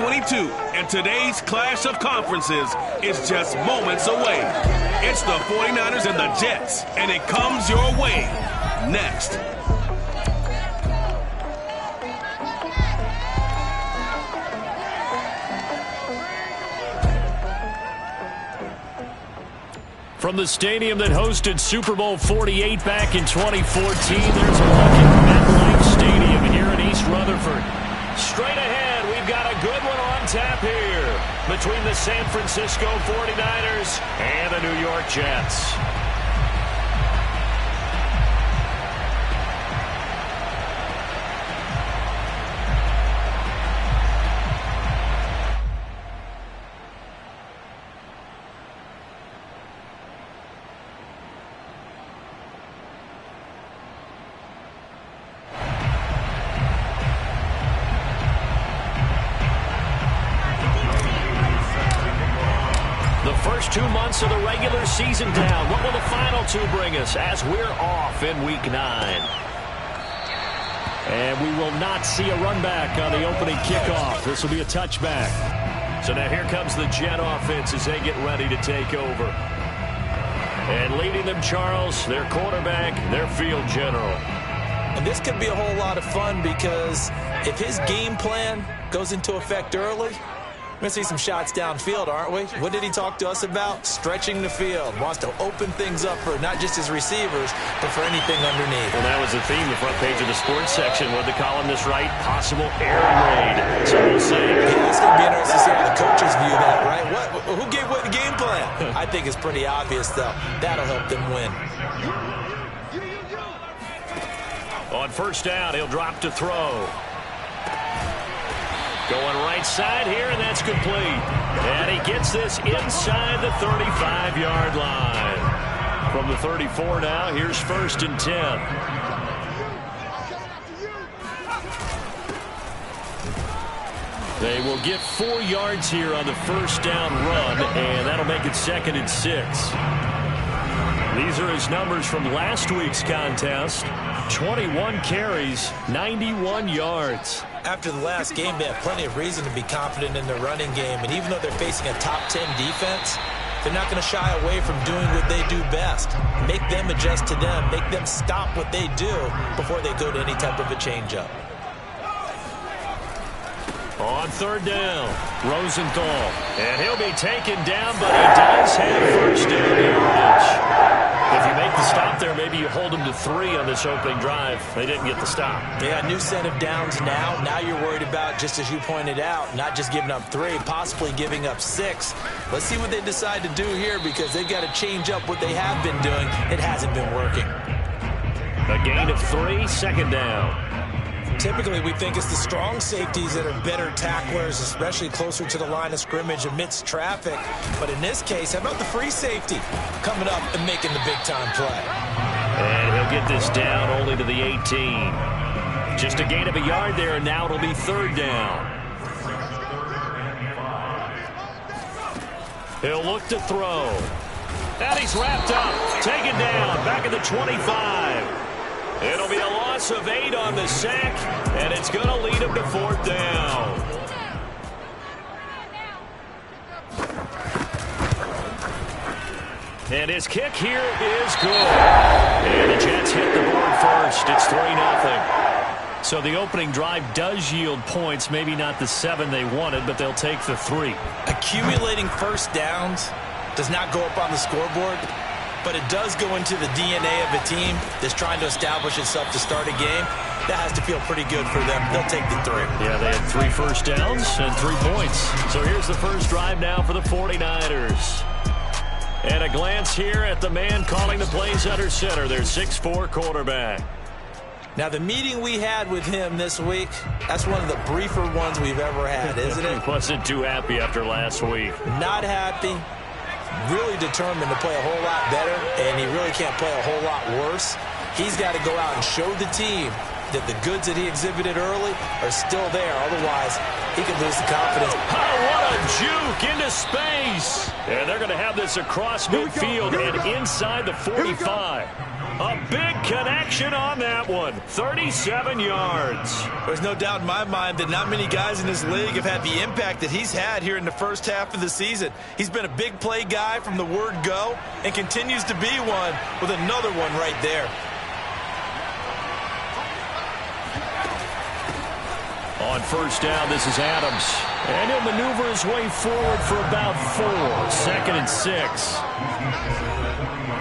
2022, and today's clash of conferences is just moments away. It's the 49ers and the Jets, and it comes your way next. From the stadium that hosted Super Bowl 48 back in 2014, there's a look at MetLife Stadium here in East Rutherford. Straight ahead, we've got a good one on tap here between the San Francisco 49ers and the New York Jets. First 2 months of the regular season down. What will the final two bring us as we're off in Week 9? And we will not see a run back on the opening kickoff. This will be a touchback. So now here comes the Jet offense as they get ready to take over. And leading them, Charles, their quarterback, their field general. And this could be a whole lot of fun because if his game plan goes into effect early, we're going to see some shots downfield, aren't we? What did he talk to us about? Stretching the field. Wants to open things up for not just his receivers, but for anything underneath. Well, that was the theme, the front page of the sports section. What the columnist write? Possible air raid. So we'll see. Yeah, it's going to be interesting to see how the coaches view that, right? Who gave away the game plan? I think it's pretty obvious, though. That'll help them win. On first down, he'll drop to throw. Going right side here, and that's complete. And he gets this inside the 35-yard line. From the 34 now, here's 1st and 10. They will get 4 yards here on the first down run, and that'll make it 2nd and 6. These are his numbers from last week's contest. 21 carries, 91 yards. After the last game, they have plenty of reason to be confident in their running game. And even though they're facing a top 10 defense, they're not going to shy away from doing what they do best. Make them adjust to them. Make them stop what they do before they go to any type of a changeup. On third down, Rosenthal. And he'll be taken down, but he does have first down yardage. If you make the stop there, maybe you hold them to 3 on this opening drive. They didn't get the stop. Yeah, new set of downs now. Now you're worried about, just as you pointed out, not just giving up 3, possibly giving up 6. Let's see what they decide to do here because they've got to change up what they have been doing. It hasn't been working. A gain of 3, 2nd down. Typically, we think it's the strong safeties that are better tacklers, especially closer to the line of scrimmage amidst traffic. But in this case, how about the free safety coming up and making the big-time play? And he'll get this down only to the 18. Just a gain of a yard there, and now it'll be 3rd down. He'll look to throw. And he's wrapped up, taken down, back at the 25. It'll be a loss of 8 on the sack, and it's going to lead him to 4th down. And his kick here is good. And the Jets hit the board first. It's 3-0. So the opening drive does yield points, maybe not the 7 they wanted, but they'll take the 3. Accumulating first downs does not go up on the scoreboard, but it does go into the DNA of a team that's trying to establish itself to start a game. That has to feel pretty good for them. They'll take the 3. Yeah, they had 3 first downs and 3 points. So here's the first drive now for the 49ers. And a glance here at the man calling the plays under center, their 6'4" quarterback. Now, the meeting we had with him this week, that's one of the briefer ones we've ever had, isn't it? Wasn't too happy after last week. Not happy. Really determined to play a whole lot better, and he really can't play a whole lot worse. He's got to go out and show the team that the goods that he exhibited early are still there. Otherwise, he could lose the confidence. Oh, what a juke into space. And they're going to have this across midfield and inside the 45. A big connection on that one. 37 yards. There's no doubt in my mind that not many guys in this league have had the impact that he's had here in the first half of the season. He's been a big play guy from the word go and continues to be one with another one right there. On first down, this is Adams. And he'll maneuver his way forward for about 4. 2nd and 6.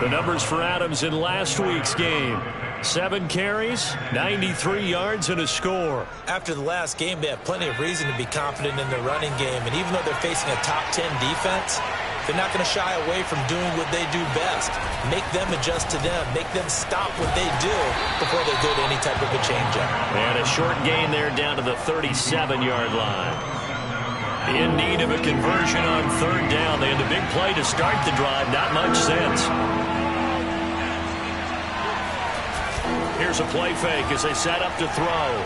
The numbers for Adams in last week's game. 7 carries, 93 yards, and a score. After the last game, they have plenty of reason to be confident in their running game. And even though they're facing a top 10 defense, they're not going to shy away from doing what they do best. Make them adjust to them. Make them stop what they do before they go to any type of a changeup. And a short gain there down to the 37-yard line. In need of a conversion on 3rd down. They had the big play to start the drive. Not much sense. Here's a play fake as they set up to throw.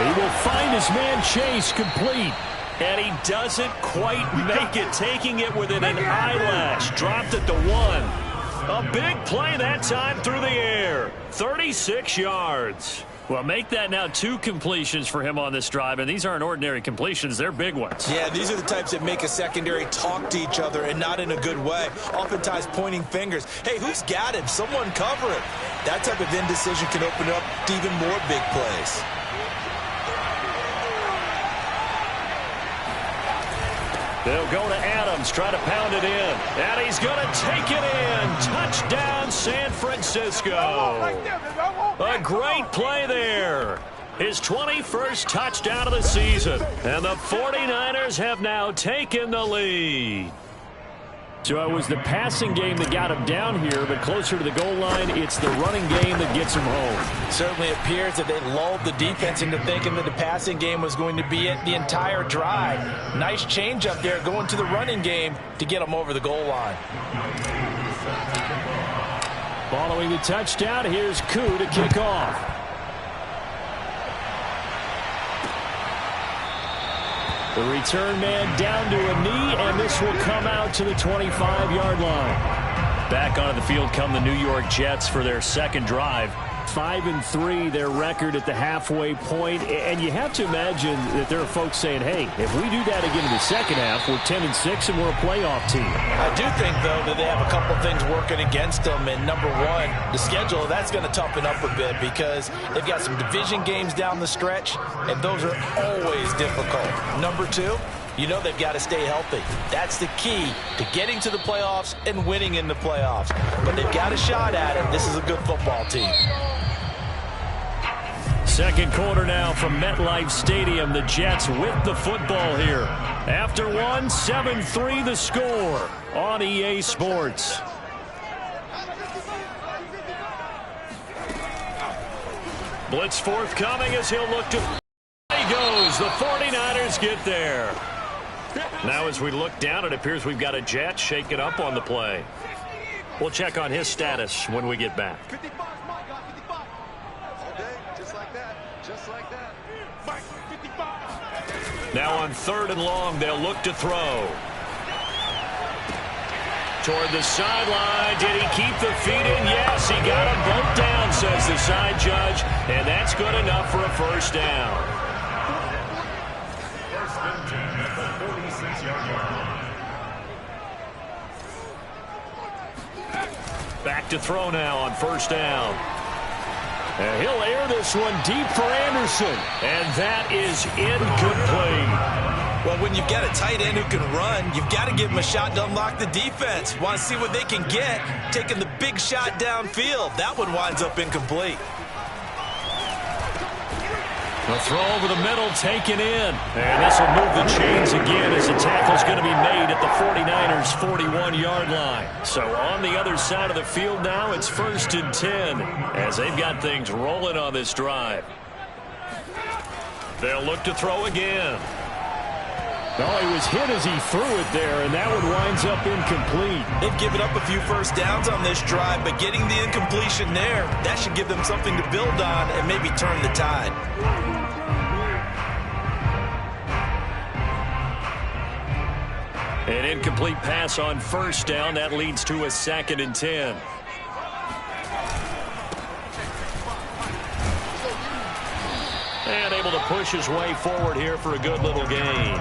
He will find his man Chase complete. And he doesn't quite make it, taking it within an eyelash. Dropped it to 1. A big play that time through the air. 36 yards. Well, make that now 2 completions for him on this drive, and these aren't ordinary completions. They're big ones. Yeah, these are the types that make a secondary talk to each other, and not in a good way. Oftentimes pointing fingers. Hey, who's got him? Someone cover it. That type of indecision can open up to even more big plays. They'll go to Adams, try to pound it in. And he's going to take it in. Touchdown, San Francisco. A great play there. His 21st touchdown of the season. And the 49ers have now taken the lead. So it was the passing game that got him down here, but closer to the goal line, it's the running game that gets him home. Certainly appears that they lulled the defense into thinking that the passing game was going to be it the entire drive. Nice change up there going to the running game to get them over the goal line. Following the touchdown, here's Koo to kick off. The return man down to a knee, and this will come out to the 25-yard line. Back onto the field come the New York Jets for their second drive. 5-3, their record at the halfway point, and you have to imagine that there are folks saying, hey, if we do that again in the second half, we're 10-6 and we're a playoff team. I do think, though, that they have a couple things working against them, and number one, the schedule, that's going to toughen up a bit because they've got some division games down the stretch, and those are always difficult. Number two, you know they've got to stay healthy. That's the key to getting to the playoffs and winning in the playoffs. But they've got a shot at it. This is a good football team. Second quarter now from MetLife Stadium. The Jets with the football here. After one, 7-3 the score on EA Sports. Blitz forthcoming as he'll look to... He goes. The 49ers get there. Now as we look down, it appears we've got a Jet shaking up on the play. We'll check on his status when we get back. Now on 3rd and long, they'll look to throw. Toward the sideline. Did he keep the feet in? Yes, he got them both down, says the side judge. And that's good enough for a first down. Back to throw now on first down. And he'll air this one deep for Anderson. And that is incomplete. Well, when you've got a tight end who can run, you've got to give him a shot to unlock the defense. Want to see what they can get, taking the big shot downfield. That one winds up incomplete. The throw over the middle, taken in. And this will move the chains again as the tackle's going to be made at the 49ers' 41-yard line. So on the other side of the field now, it's 1st and 10 as they've got things rolling on this drive. They'll look to throw again. Oh, he was hit as he threw it there, and that one winds up incomplete. They've given up a few first downs on this drive, but getting the incompletion there, that should give them something to build on and maybe turn the tide. An incomplete pass on first down. That leads to a 2nd and 10. And able to push his way forward here for a good little gain.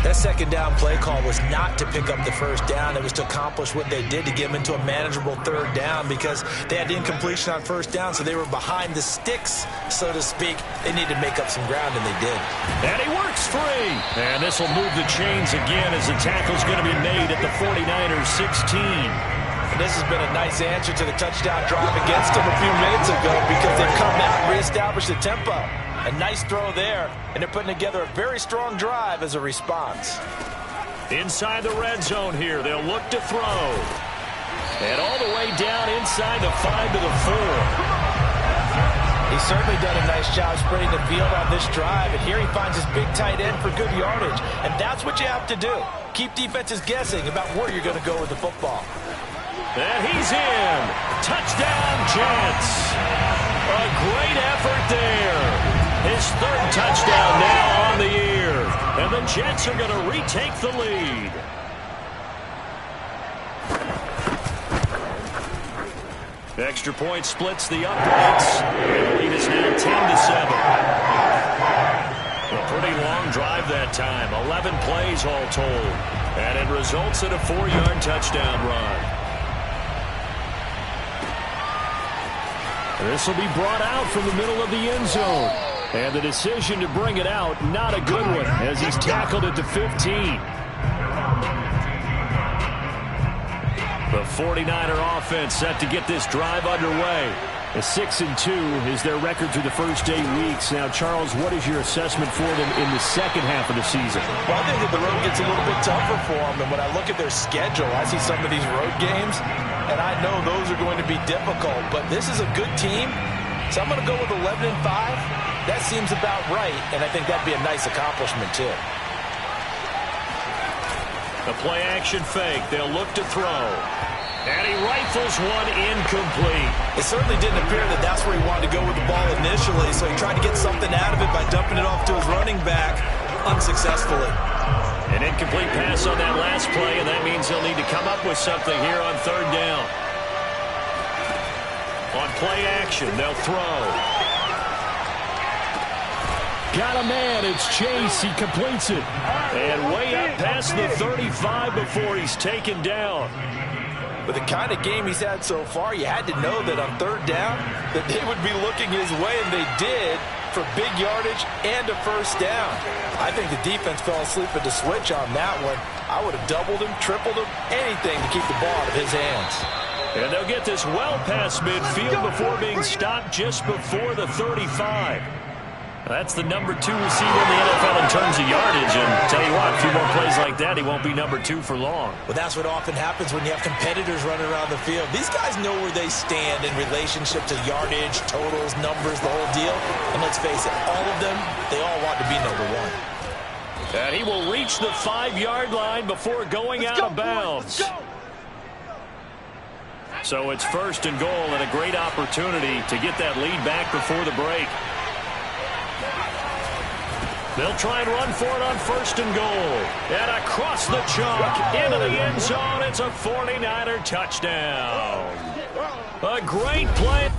That 2nd down play call was not to pick up the first down. It was to accomplish what they did, to get them into a manageable 3rd down, because they had incompletion on first down, so they were behind the sticks, so to speak. They needed to make up some ground, and they did. And he works free. And this will move the chains again as the tackle's going to be made at the 49ers 16. And this has been a nice answer to the touchdown drive against them a few minutes ago, because they've come out and reestablished the tempo. A nice throw there, and they're putting together a very strong drive as a response. Inside the red zone here, they'll look to throw. And all the way down inside the 5 to the 4. He's certainly done a nice job spreading the field on this drive, and here he finds his big tight end for good yardage. And that's what you have to do. Keep defenses guessing about where you're going to go with the football. And he's in. Touchdown, Jets. A great effort there. His 3rd touchdown now on the year. And the Jets are going to retake the lead. Extra point splits the uprights. And the lead is now 10-7. A pretty long drive that time. 11 plays all told. And it results in a 4-yard touchdown run. This will be brought out from the middle of the end zone. And the decision to bring it out, not a good one, as he's tackled at the 15. The 49er offense set to get this drive underway. A 6-2 is their record through the first 8 weeks. Now, Charles, what is your assessment for them in the second half of the season? Well, I think that the road gets a little bit tougher for them. And when I look at their schedule, I see some of these road games, and I know those are going to be difficult. But this is a good team, so I'm going to go with 11-5. That seems about right, and I think that'd be a nice accomplishment, too. A play-action fake. They'll look to throw. And he rifles one incomplete. It certainly didn't appear that that's where he wanted to go with the ball initially, so he tried to get something out of it by dumping it off to his running back unsuccessfully. An incomplete pass on that last play, and that means he'll need to come up with something here on 3rd down. On play action, they'll throw. Got a man. It's Chase. He completes it. And way up past the 35 before he's taken down. With the kind of game he's had so far, you had to know that on 3rd down that they would be looking his way, and they did, for big yardage and a first down. I think the defense fell asleep at the switch on that one. I would have doubled him, tripled him, anything to keep the ball out of his hands. And they'll get this well past midfield before being stopped just before the 35. That's the number 2 receiver in the NFL in terms of yardage. And tell you what, a few more plays like that, he won't be number 2 for long. Well, that's what often happens when you have competitors running around the field. These guys know where they stand in relationship to yardage, totals, numbers, the whole deal. And let's face it, all of them, they all want to be number 1. And he will reach the 5-yard line before going out of bounds. So it's 1st and goal, and a great opportunity to get that lead back before the break. They'll try and run for it on 1st and goal. And across the chalk, into the end zone, it's a 49er touchdown. A great play.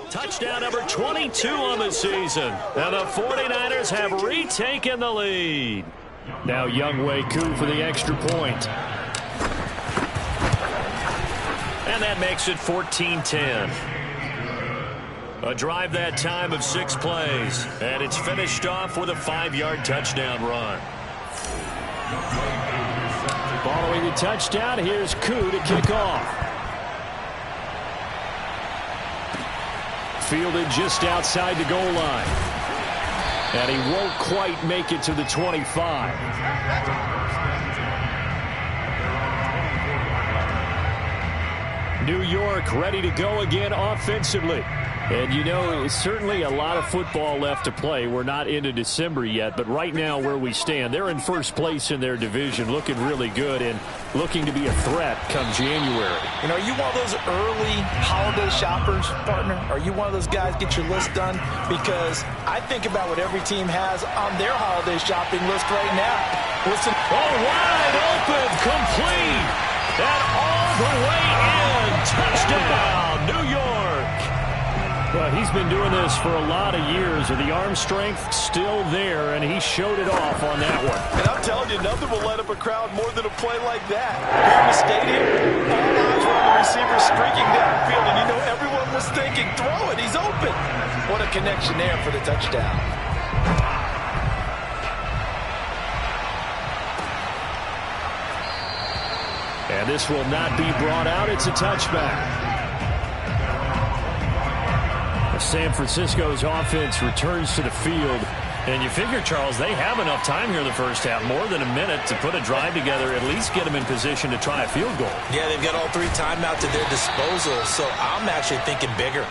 Touchdown number 22 on the season. And the 49ers have retaken the lead. Now Younghoe Koo for the extra point. And that makes it 14-10. A drive that time of 6 plays. And it's finished off with a 5-yard touchdown run. Following the touchdown, here's Koo to kick off. fielded just outside the goal line. And he won't quite make it to the 25. New York ready to go again offensively. And, you know, certainly a lot of football left to play. We're not into December yet, but right now where we stand, they're in first place in their division, looking really good and looking to be a threat come January. You know, are you one of those early holiday shoppers, partner? Are you one of those guys get your list done? Because I think about what every team has on their holiday shopping list right now. Listen. Oh, wide open, complete, and all the way in. Touchdown, New York. Well, he's been doing this for a lot of years, and the arm strength still there, and he showed it off on that one. And I'm telling you, nothing will light up a crowd more than a play like that. Here in the stadium, all eyes were on the receiver streaking downfield, and you know everyone was thinking, throw it, he's open. What a connection there for the touchdown. And this will not be brought out. It's a touchback. San Francisco's offense returns to the field. And you figure, Charles, they have enough time here in the first half, more than a minute, to put a drive together, at least get them in position to try a field goal. Yeah, they've got all 3 timeouts at their disposal, so I'm actually thinking bigger.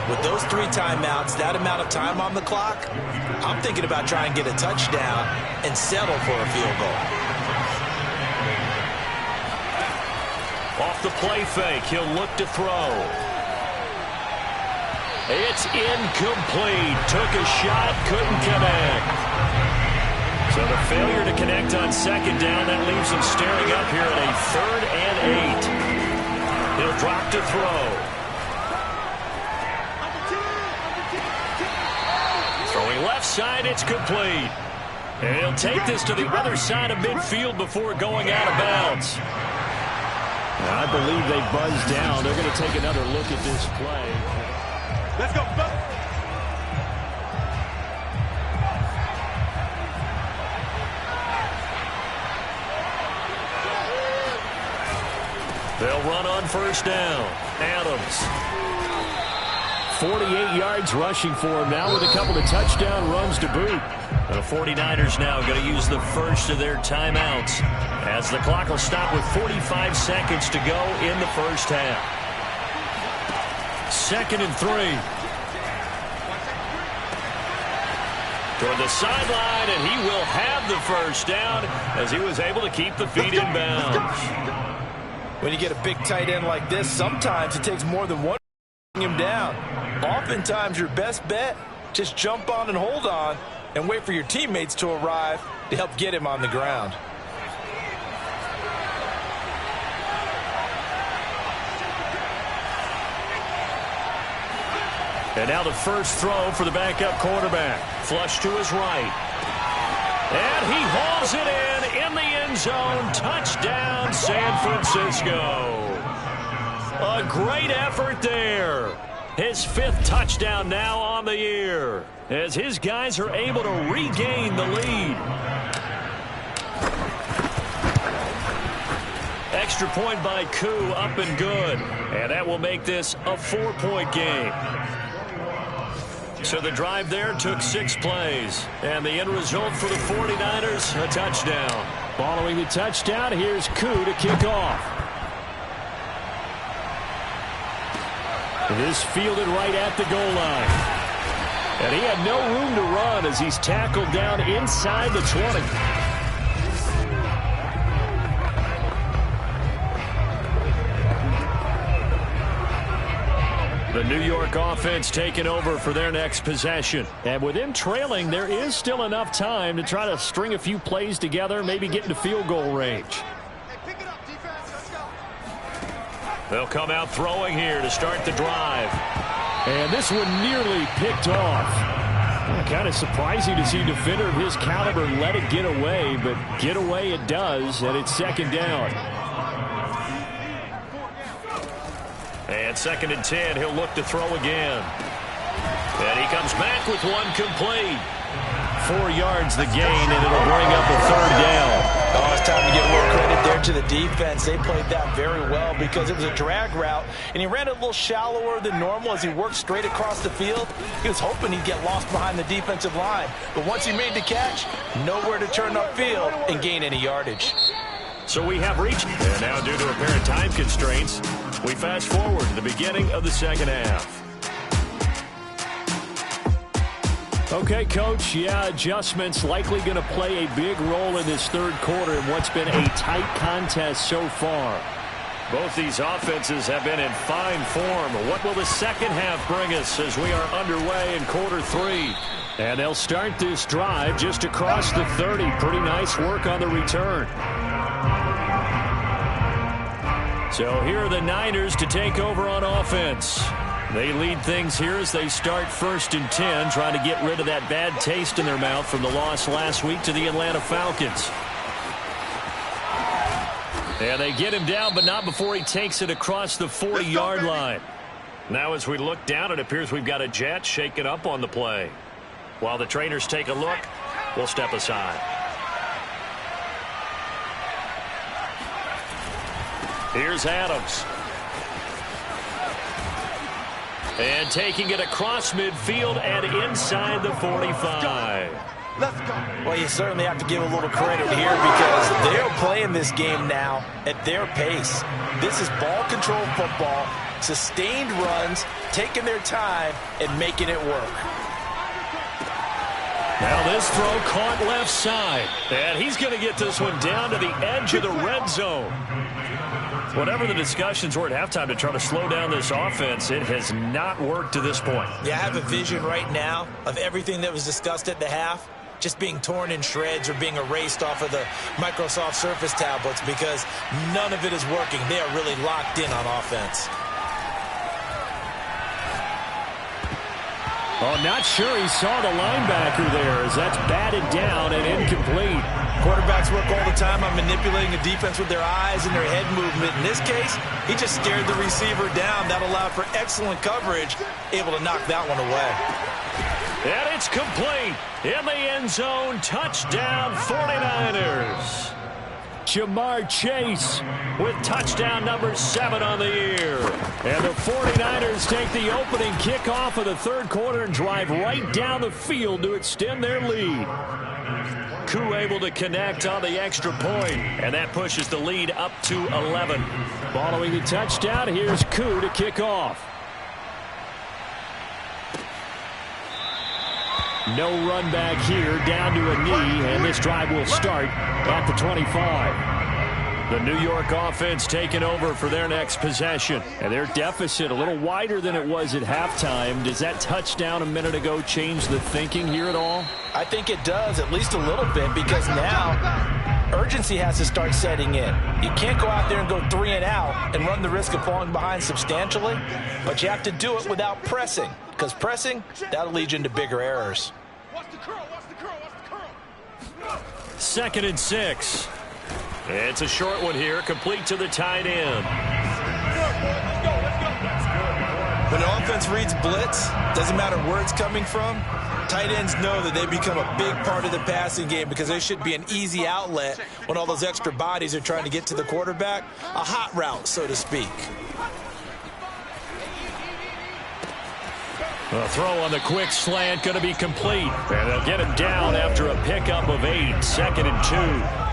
With those 3 timeouts, that amount of time on the clock, I'm thinking about trying to get a touchdown and settle for a field goal. Off the play fake, he'll look to throw. It's incomplete. Took a shot, couldn't connect. So the failure to connect on second down, that leaves him staring up here at a 3rd and 8. He'll drop to throw. Throwing left side, it's complete. And he'll take this to the other side of midfield before going out of bounds. I believe they buzzed down. They're going to take another look at this play. Let's go. They'll run on first down. Adams. 48 yards rushing for him now with a couple of touchdown runs to boot. The 49ers now going to use the first of their timeouts as the clock will stop with 45 seconds to go in the first half. 2nd and 3. Toward the sideline, and he will have the first down as he was able to keep the feet in bounds. When you get a big tight end like this, sometimes it takes more than one to bring him down. Oftentimes, your best bet, just jump on and hold on and wait for your teammates to arrive to help get him on the ground. And now the first throw for the backup quarterback. Flush to his right. And he hauls it in the end zone. Touchdown, San Francisco. A great effort there. His 5th touchdown now on the year as his guys are able to regain the lead. Extra point by Koo, up and good. And that will make this a 4-point game. So the drive there took 6 plays. And the end result for the 49ers, a touchdown. Following the touchdown, here's Koo to kick off. This fielded right at the goal line. And he had no room to run as he's tackled down inside the 20. The New York offense taking over for their next possession. And with him trailing, there is still enough time to try to string a few plays together, maybe get into field goal range. They'll come out throwing here to start the drive. And this one nearly picked off. Kind of surprising to see a defender of his caliber let it get away, but get away it does, and it's 2nd down. And 2nd and 10, he'll look to throw again. And he comes back with one complete. 4 yards the gain, and it'll bring up a 3rd down. Oh, it's time to give a little credit there to the defense. They played that very well because it was a drag route, and he ran it a little shallower than normal as he worked straight across the field. He was hoping he'd get lost behind the defensive line, but once he made the catch, nowhere to turn upfield and gain any yardage. So we have reached, and now due to apparent time constraints, we fast forward to the beginning of the second half. Okay, Coach, adjustments likely going to play a big role in this 3rd quarter in what's been a tight contest so far. Both these offenses have been in fine form. What will the second half bring us as we are underway in quarter 3? And they'll start this drive just across the 30. Pretty nice work on the return. So here are the Niners to take over on offense. They lead things here as they start 1st and 10, trying to get rid of that bad taste in their mouth from the loss last week to the Atlanta Falcons. And they get him down, but not before he takes it across the 40-yard line. Now as we look down, it appears we've got a jet shaken up on the play. While the trainers take a look, we'll step aside. Here's Adams. And taking it across midfield and inside the 45. Let's go. Well, you certainly have to give a little credit here because they're playing this game now at their pace. This is ball control football, sustained runs, taking their time and making it work. Now this throw caught left side. And he's going to get this one down to the edge of the red zone. Whatever the discussions were at halftime to try to slow down this offense, it has not worked to this point. Yeah, I have a vision right now of everything that was discussed at the half just being torn in shreds or being erased off of the Microsoft Surface tablets because none of it is working. They are really locked in on offense. Oh, not sure he saw the linebacker there as that's batted down and incomplete. Quarterbacks work all the time on manipulating a defense with their eyes and their head movement. In this case, he just scared the receiver down. That allowed for excellent coverage, able to knock that one away. And it's complete. In the end zone, touchdown 49ers. Jamar Chase with touchdown number 7 on the year. And the 49ers take the opening kickoff of the 3rd quarter and drive right down the field to extend their lead. Koo able to connect on the extra point, and that pushes the lead up to 11. Following the touchdown, here's Koo to kick off. No run back here, down to a knee, and this drive will start at the 25. The New York offense taking over for their next possession. And their deficit a little wider than it was at halftime. Does that touchdown a minute ago change the thinking here at all? I think it does, at least a little bit, because now urgency has to start setting in. You can't go out there and go 3 and out and run the risk of falling behind substantially, but you have to do it without pressing, because pressing, that'll lead you into bigger errors. 2nd and 6. It's a short one here, complete to the tight end. When an offense reads blitz, doesn't matter where it's coming from, tight ends know that they become a big part of the passing game because they should be an easy outlet when all those extra bodies are trying to get to the quarterback. A hot route, so to speak. A throw on the quick slant going to be complete. And they'll get him down after a pickup of 8. 2nd and 2.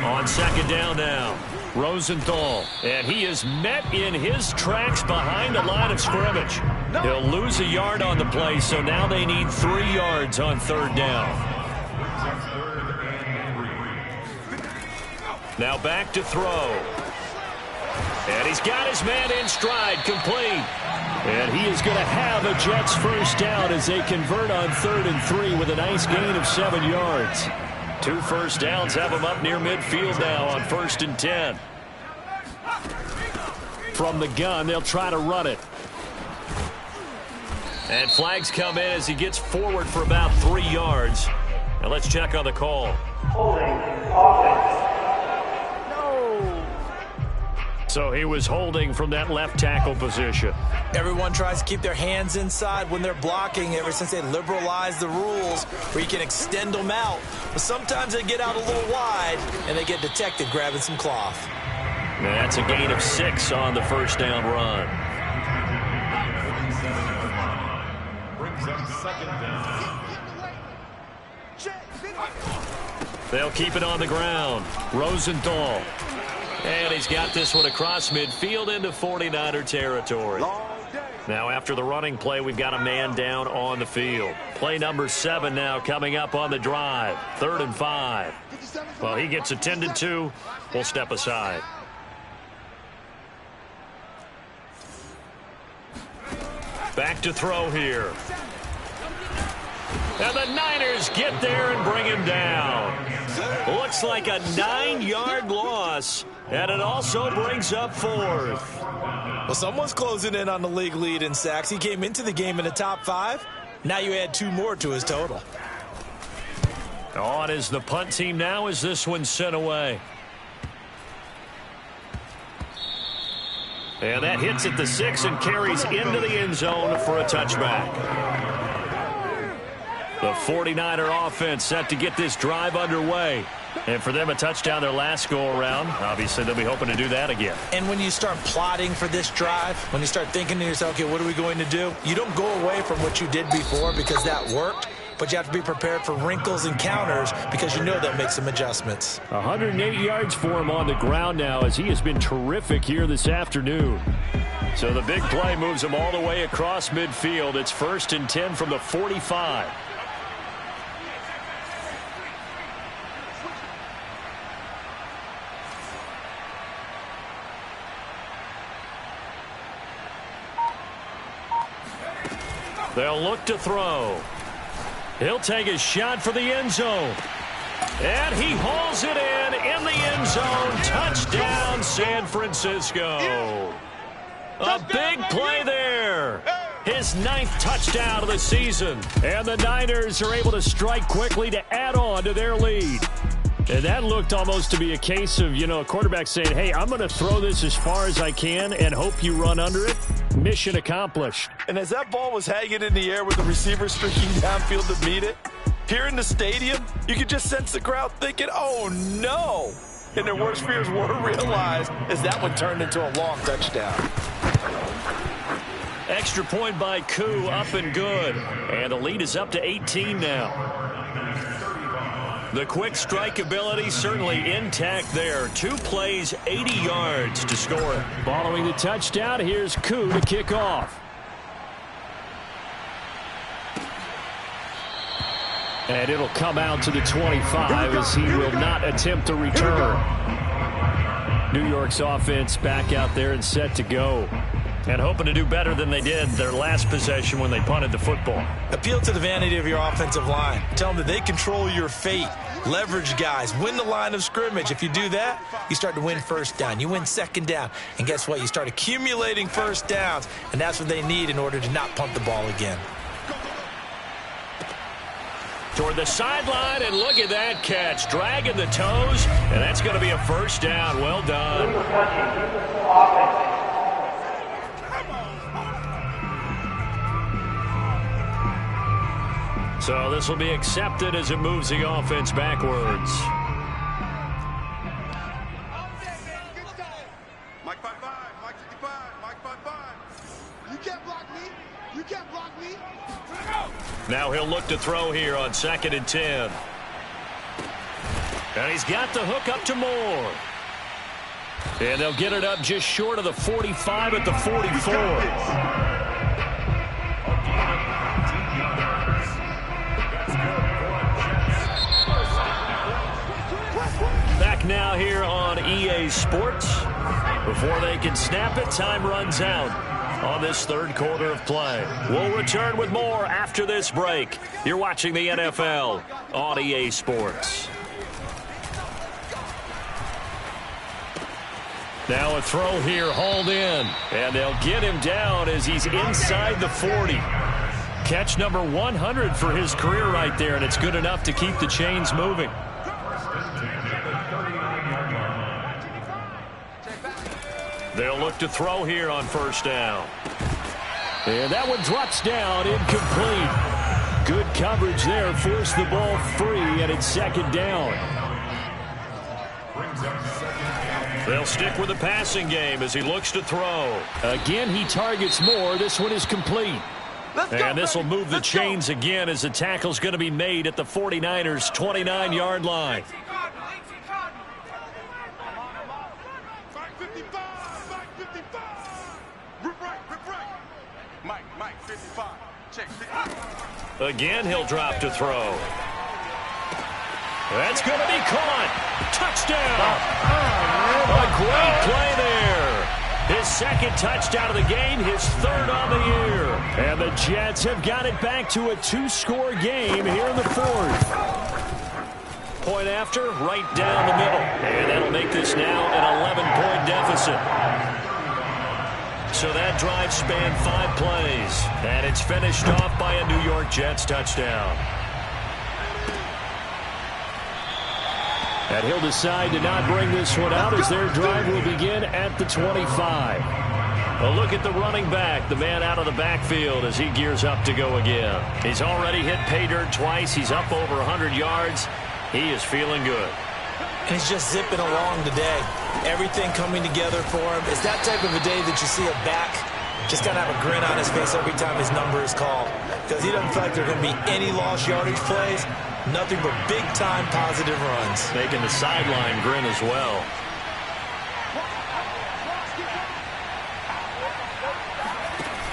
On 2nd down now, Rosenthal, and he is met in his tracks behind the line of scrimmage. He'll lose a yard on the play, so now they need 3 yards on 3rd down. Now back to throw. And he's got his man in stride, complete. And he is going to have a Jets first down as they convert on 3rd and 3 with a nice gain of 7 yards. 2 first downs have him up near midfield now on 1st and 10. From the gun, they'll try to run it. And flags come in as he gets forward for about 3 yards. Now let's check on the call. Holding offense. So he was holding from that left tackle position. Everyone tries to keep their hands inside when they're blocking ever since they liberalized the rules where you can extend them out. But sometimes they get out a little wide and they get detected grabbing some cloth. And that's a gain of 6 on the first down run. Brings up second down. They'll keep it on the ground. Rosenthal. And he's got this one across midfield into 49er territory. Now after the running play, we've got a man down on the field. Play number 7 now coming up on the drive. 3rd and 5. Well, he gets attended to. We'll step aside. Back to throw here. And the Niners get there and bring him down. Looks like a 9-yard loss, and it also brings up 4th. Well, someone's closing in on the league lead in sacks. He came into the game in the top 5. Now you add 2 more to his total. On is the punt team now as this one's sent away. And that hits at the 6 and carries into the end zone for a touchback. The 49er offense set to get this drive underway. And for them, a touchdown their last go-around. Obviously, they'll be hoping to do that again. And when you start plotting for this drive, when you start thinking to yourself, okay, what are we going to do? You don't go away from what you did before because that worked. But you have to be prepared for wrinkles and counters because you know they'll make some adjustments. 108 yards for him on the ground now as he has been terrific here this afternoon. So the big play moves him all the way across midfield. It's 1st and 10 from the 45. They'll look to throw. He'll take a shot for the end zone. And he hauls it in the end zone. Touchdown, San Francisco. A big play there. His 9th touchdown of the season. And the Niners are able to strike quickly to add on to their lead. And that looked almost to be a case of, a quarterback saying, hey, I'm going to throw this as far as I can and hope you run under it. Mission accomplished. And as that ball was hanging in the air with the receiver streaking downfield to meet it, here in the stadium, you could just sense the crowd thinking, oh, no. And their worst fears were realized as that one turned into a long touchdown. Extra point by Koo, up and good. And the lead is up to 18 now. The quick strike ability certainly intact there. 2 plays, 80 yards to score it. Following the touchdown, here's Koo to kick off. And it'll come out to the 25 as he will not attempt to return. New York's offense back out there and set to go. And hoping to do better than they did their last possession when they punted the football. Appeal to the vanity of your offensive line. Tell them that they control your fate. Leverage guys. Win the line of scrimmage. If you do that, you start to win first down. You win second down. And guess what? You start accumulating first downs. And that's what they need in order to not punt the ball again. Toward the sideline, and look at that catch. Dragging the toes, and that's going to be a first down. Well done. So this will be accepted as it moves the offense backwards. Mike 5-5, Mike 55, Mike 5-5. You can't block me. You can't block me. Now he'll look to throw here on 2nd and 10. And he's got the hook up to Moore. And they'll get it up just short of the 45 at the 44. Back now here on EA Sports. Before they can snap it, time runs out on this 3rd quarter of play. We'll return with more after this break. You're watching the NFL on EA Sports. Now a throw here, hauled in. And they'll get him down as he's inside the 40. Catch number 100 for his career right there, and it's good enough to keep the chains moving. They'll look to throw here on first down. And that one drops down, incomplete. Good coverage there, forced the ball free, and it's second down. They'll stick with the passing game as he looks to throw. Again, he targets more. This one is complete. And this will move the chains again as the tackle's going to be made at the 49ers' 29-yard line. Again, he'll drop to throw. That's going to be caught. Touchdown. A great play there. His second touchdown of the game, his third on the year. And the Jets have got it back to a two-score game here in the fourth. Point after, right down the middle. And that'll make this now an 11-point deficit. So that drive spanned 5 plays. And it's finished off by a New York Jets touchdown. And he'll decide to not bring this one out as their drive will begin at the 25. A look at the running back, the man out of the backfield as he gears up to go again. He's already hit pay dirt twice. He's up over 100 yards. He is feeling good. He's just zipping along today. Everything coming together for him. It's that type of a day that you see a back just kind of have a grin on his face every time his number is called. Because he doesn't feel like there are going to be any lost yardage plays. Nothing but big-time positive runs. Making the sideline grin as well.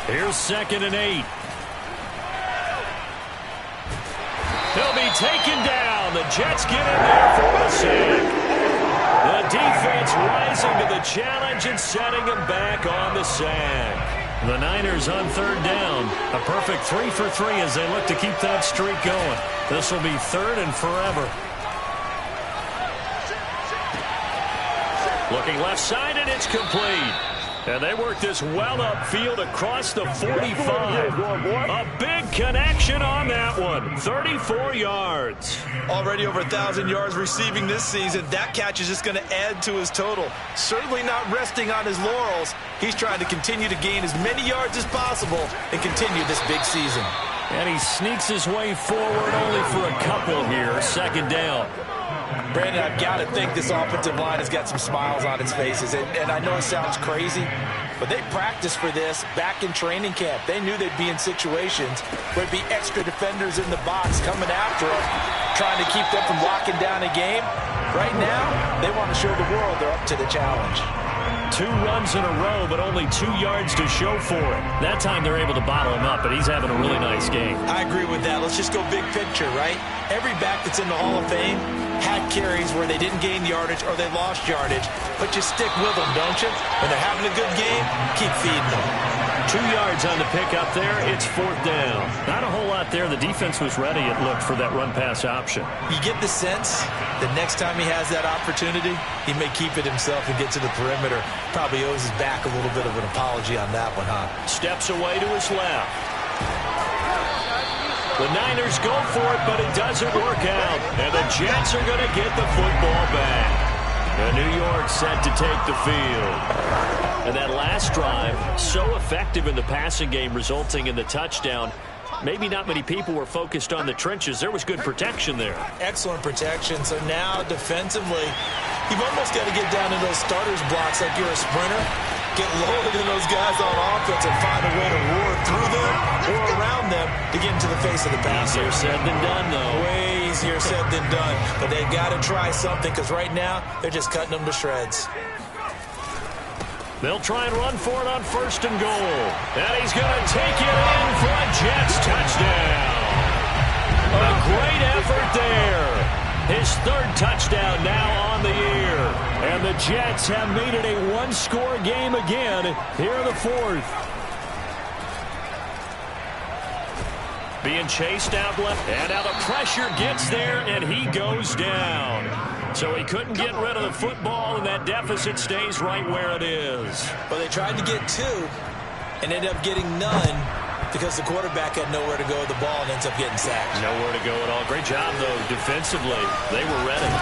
Here's 2nd and 8. He'll be taken down. The Jets get in there for the sack. The defense rising to the challenge and setting him back on the sack. The Niners on 3rd down. A perfect 3 for 3 as they look to keep that streak going. This will be 3rd and forever. Looking left side, and it's complete. And they work this well upfield across the 45. A big connection on that one. 34 yards. Already over 1,000 yards receiving this season. That catch is just going to add to his total. Certainly not resting on his laurels. He's trying to continue to gain as many yards as possible and continue this big season. And he sneaks his way forward only for a couple here. 2nd down. Brandon, I've got to think this offensive line has got some smiles on its faces. And I know it sounds crazy, but they practiced for this back in training camp. They knew they'd be in situations where there'd be extra defenders in the box coming after them, trying to keep them from locking down a game. Right now, they want to show the world they're up to the challenge. 2 runs in a row, but only 2 yards to show for it. That time they're able to bottle him up, but he's having a really nice game. I agree with that. Let's just go big picture, right? Every back that's in the Hall of Fame had carries where they didn't gain yardage or they lost yardage, but you stick with them, don't you? When they're having a good game, keep feeding them. 2 yards on the pickup there. It's 4th down. Not a whole lot there. The defense was ready, it looked, for that run-pass option. You get the sense that next time he has that opportunity, he may keep it himself and get to the perimeter. Probably owes his back a little bit of an apology on that one, huh? Steps away to his left. The Niners go for it, but it doesn't work out. And the Jets are going to get the football back. And New York set to take the field. And that last drive, so effective in the passing game, resulting in the touchdown. Maybe not many people were focused on the trenches. There was good protection there. Excellent protection. So now, defensively, you've almost got to get down to those starters blocks like you're a sprinter. Get lower than those guys on offense and find a way to roar through them or around them to get into the face of the passer. Easier said than done, though. Way easier said than done. But they've got to try something because right now, they're just cutting them to shreds. They'll try and run for it on 1st and goal. And he's going to take it in for a Jets touchdown. A great effort there. His 3rd touchdown now on the year. And the Jets have made it a 1-score game again here in the 4th. Being chased out left. And now the pressure gets there, and he goes down. So he couldn't get rid of the football, and that deficit stays right where it is. Well, they tried to get 2 and ended up getting none because the quarterback had nowhere to go with the ball and ends up getting sacked. Nowhere to go at all. Great job, though, defensively. They were ready.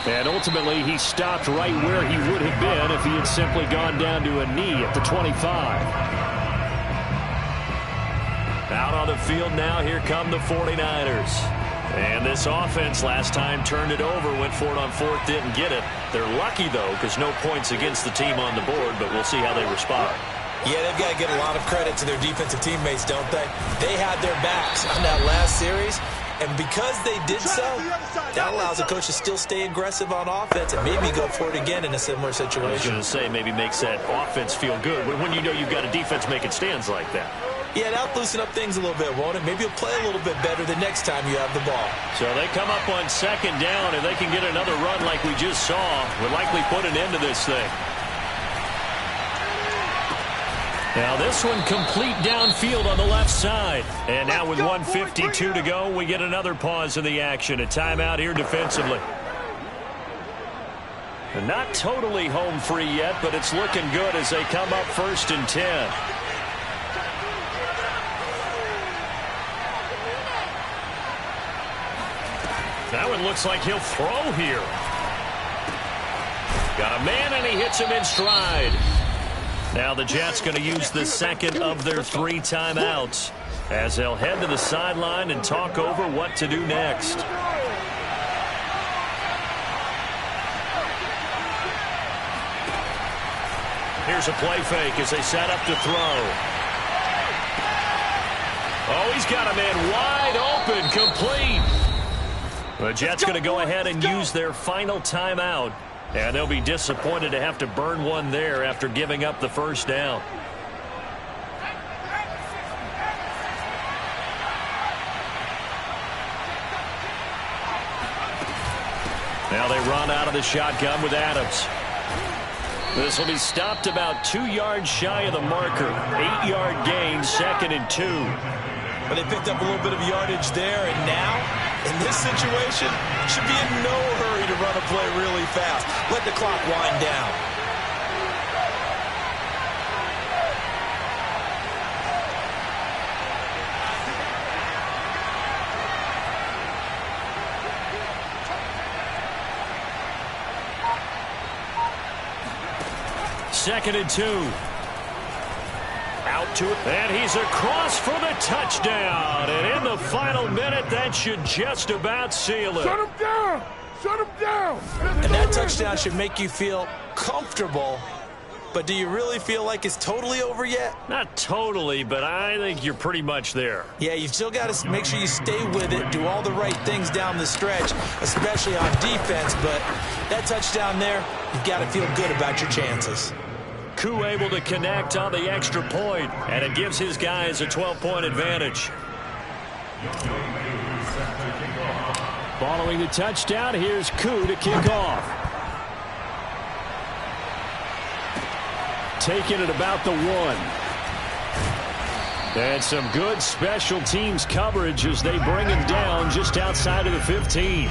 And ultimately, he stopped right where he would have been if he had simply gone down to a knee at the 25. Out on the field now, here come the 49ers. And this offense last time turned it over, went for it on fourth, didn't get it. They're lucky, though, because no points against the team on the board, but we'll see how they respond. Yeah, they've got to give a lot of credit to their defensive teammates, don't they? They had their backs on that last series, and because they did so, that allows the coach to still stay aggressive on offense and maybe go for it again in a similar situation. I was going to say, maybe makes that offense feel good when you know you've got a defense making stands like that. Yeah, that'll loosen up things a little bit, won't it? Maybe you'll play a little bit better the next time you have the ball. So they come up on second down, and they can get another run like we just saw. Would likely put an end to this thing. Now this one complete downfield on the left side. And now with 1:52 to go, we get another pause in the action. A timeout here defensively. And not totally home free yet, but it's looking good as they come up 1st and 10. That one looks like he'll throw here. Got a man, and he hits him in stride. Now the Jets going to use the second of their 3 timeouts as they'll head to the sideline and talk over what to do next. Here's a play fake as they set up to throw. Oh, he's got a man wide open, complete. The Jets going to go ahead and use their final timeout. And they'll be disappointed to have to burn one there after giving up the first down. Now they run out of the shotgun with Adams. This will be stopped about 2 yards shy of the marker. 8-yard gain, 2nd and 2. But they picked up a little bit of yardage there, and now, in this situation, should be in no hurry to run a play really fast. Let the clock wind down. Second and 2. Out to it, and he's across for the touchdown. And in the final minute, that should just about seal it. Shut him down! Shut him down! And that touchdown should make you feel comfortable. But do you really feel like it's totally over yet? Not totally, but I think you're pretty much there. Yeah, you've still got to make sure you stay with it, do all the right things down the stretch, especially on defense. But that touchdown there, you've got to feel good about your chances. Koo able to connect on the extra point, and it gives his guys a 12-point advantage. Following the touchdown, here's Koo to kick off. Taking it about the 1. And some good special teams coverage as they bring him down just outside of the 15.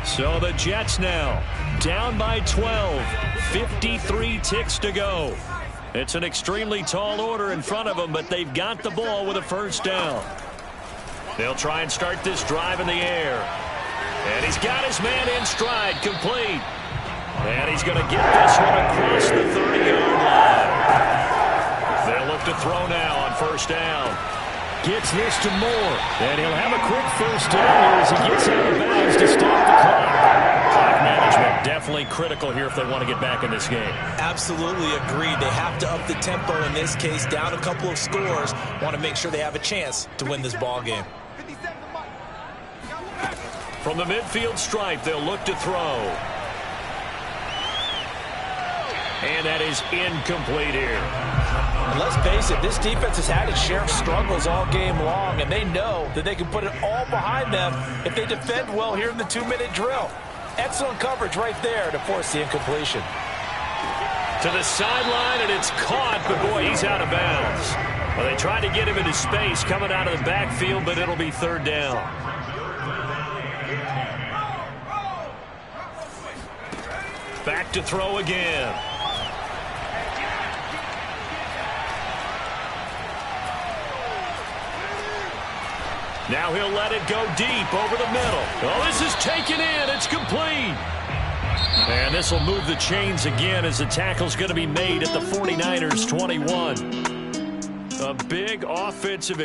So the Jets now down by 12. 53 ticks to go. It's an extremely tall order in front of them, but they've got the ball with a first down. They'll try and start this drive in the air. And he's got his man in stride, complete. And he's going to get this one across the 30-yard line. They'll look to throw now on first down. Gets this to Moore. And he'll have a quick first down as he gets out of bounds to stop the clock. Clock management definitely critical here if they want to get back in this game. Absolutely agreed. They have to up the tempo in this case, down a couple of scores. Want to make sure they have a chance to win this ball game. From the midfield stripe, they'll look to throw. And that is incomplete here. And let's face it, this defense has had its share of struggles all game long, and they know that they can put it all behind them if they defend well here in the 2-minute drill. Excellent coverage right there to force the incompletion. To the sideline, and it's caught, but boy, he's out of bounds. Well, they tried to get him into space coming out of the backfield, but it'll be third down. Back to throw again. Now he'll let it go deep over the middle. Oh, this is taken in. It's complete. And this will move the chains again as the tackle's going to be made at the 49ers 21. A big offensive